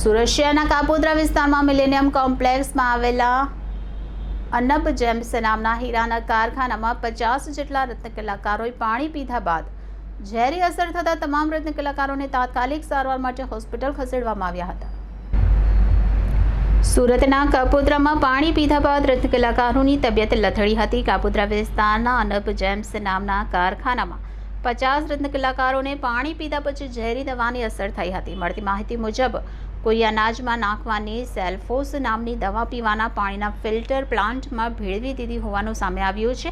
સુરત શહેરના કાપોદ્રા વિસ્તારમાં મિલેનિયમ કોમ્પ્લેક્સમાં આવેલા અન્નપ જેમ્સ નામના હીરાના કારખાનામાં 50 જેટલા રત્ન કલાકારોએ પાણી પીધા બાદ ઝેરી અસર થતા તમામ રત્ન કલાકારોને તાત્કાલિક સારવાર માટે હોસ્પિટલ ખસેડવામાં આવ્યા હતા। સુરતના કાપોદ્રામાં પાણી પીધા બાદ રત્ન કલાકારોની તબિયત લથડી હતી। કાપોદ્રા વિસ્તારના અન્નપ જેમ્સ નામના કારખાનામાં 50 રત્ન કલાકારોને પાણી પીધા પછી ઝેરી દવાની અસર થઈ હતી। મળતી માહિતી મુજબ કોઈ અનાજમાં નાખવાની સેલ્ફોસ નામની દવા પીવાના પાણીના ફિલ્ટર પ્લાન્ટમાં ભેળવી દીધી હોવાનું સામે આવ્યું છે।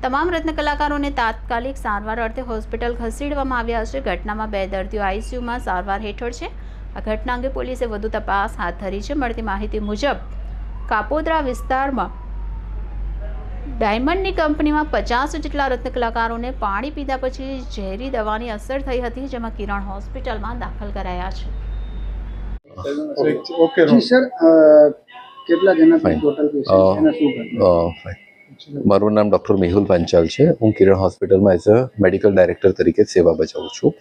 તમામ રત્ન કલાકારોને તાત્કાલિક સારવાર અર્થે હોસ્પિટલ ખસેડવામાં આવ્યા છે। ઘટનામાં 2 દર્દીઓ આઈસીયુમાં સારવાર હેઠળ છે। આ ઘટના અંગે પોલીસે વધુ તપાસ હાથ ધરી છે। મળતી માહિતી મુજબ કાપોદ્રા વિસ્તારમાં ડાયમંડની કંપનીમાં 50 જેટલા રત્ન કલાકારોને પાણી પીધા પછી ઝેરી દવાની અસર થઈ હતી, જેમાં કિરણ હોસ્પિટલમાં દાખલ કરાયા છે। ઓકે સર, કેટલા જણા ટોટલ પેશન્ટ એના શું ઘટના? મારું નામ ડૉક્ટર મેહુલ પાંચાલ છે। હું કિરણ હોસ્પિટલમાં એઝ અ મેડિકલ ડાયરેક્ટર તરીકે સેવા બજાવું છું।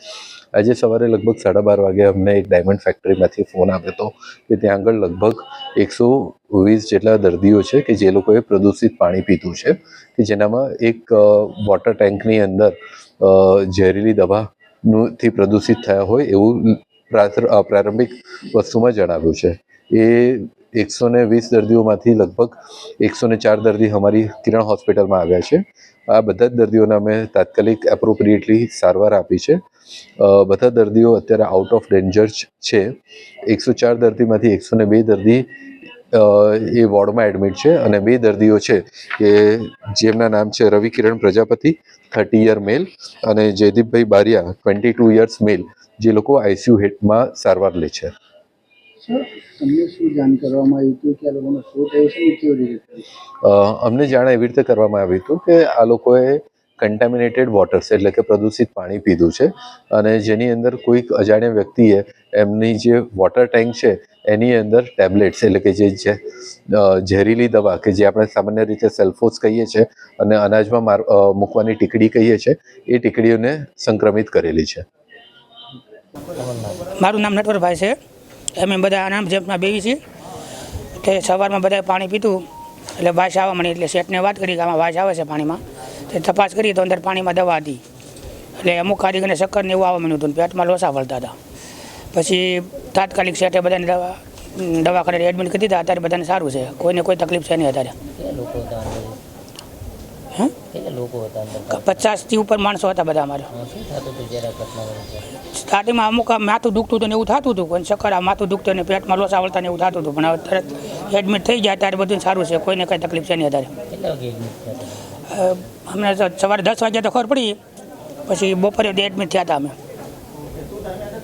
આજે સવારે લગભગ 12:30 વાગે અમને એક ડાયમંડ ફેક્ટરીમાંથી ફોન આવ્યો હતો કે ત્યાં આગળ લગભગ 120 જેટલા દર્દીઓ છે કે જે લોકોએ પ્રદૂષિત પાણી પીધું છે, કે જેનામાં એક વોટર ટેન્કની અંદર ઝેરીલી દવાથી પ્રદૂષિત થયા હોય એવું પ્રારંભિક વસ્તુમાં જણાવ્યું છે। એ 120 દર્દીઓમાંથી લગભગ 104 દર્દી અમારી કિરણ હોસ્પિટલમાં આવ્યા છે। આ બધા જ દર્દીઓને અમે તાત્કાલિક એપ્રોપ્રિએટલી સારવાર આપી છે। બધા દર્દીઓ અત્યારે આઉટ ઓફ ડેન્જર છે। 104 દર્દીમાંથી 102 દર્દી એ વોર્ડમાં એડમિટ છે અને 2 દર્દીઓ છે કે જેમના નામ છે રવિ કિરણ પ્રજાપતિ 30 યર મેલ અને જયદીપભાઈ બારિયા 22 યર્સ મેલ, જે લોકો આઈસીયુ હેડમાં સારવાર લે છે। સર, તમને શું જાણ કરવામાં આવી હતી કે આ લોકોને શું થયું છે ને કેવી રીતે? અમને જાણ એવી રીતે કરવામાં આવ્યું હતું કે આ લોકોએ કન્ટામિનેટેડ વોટર્સ એટલે કે પ્રદૂષિત પાણી પીધું છે અને જેની અંદર કોઈક અજાણ્યા વ્યક્તિએ એમની જે વોટર ટેન્ક છે એની અંદર ટેબ્લેટ્સ એટલે કે જે ઝેરીલી દવા કે જે આપણે સામાન્ય રીતે સેલ્ફોસ કહીએ છીએ અને અનાજમાં મૂકવાની ટીકડી કહીએ છીએ એ ટીકડીઓને સંક્રમિત કરેલી છે। મારું નામ નટવરભાઈ છે। અમે બધા આનામ જેમમાં બેસી છીએ તે સવારમાં બધાએ પાણી પીધું એટલે વાસ આવવા મળી, એટલે શેઠને વાત કરી કે આમાં વાસ આવે છે પાણીમાં। તે તપાસ કરી તો અંદર પાણીમાં દવા હતી, એટલે અમુક કારીગરને ચક્કરને એવું આવવા મળ્યું હતું, પેટમાં લોસા વળતા હતા। પછી તાત્કાલિક શેઠે બધાને દવાખાને એડમિટ કરી દીધા। અત્યારે બધાને સારું છે, કોઈને કોઈ તકલીફ છે નહીં અત્યારે। 50થી ઉપર માણસો હતા બધા અમારે। સ્ટાર્ટિંગમાં અમુક માથું દુખતું હતું ને એવું થતું હતું, કોઈ ચક્કર માથું દુખતું ને પેટમાં લોસા વળતા ને એવું થતું હતું, પણ હવે તરત એડમિટ થઈ જાય ત્યારે બધું સારું છે, કોઈને કંઈ તકલીફ છે નહીં અત્યારે। અમને સવારે 10 વાગ્યા તો ખબર પડી, પછી બપોરે એડમિટ થયા હતા અમે।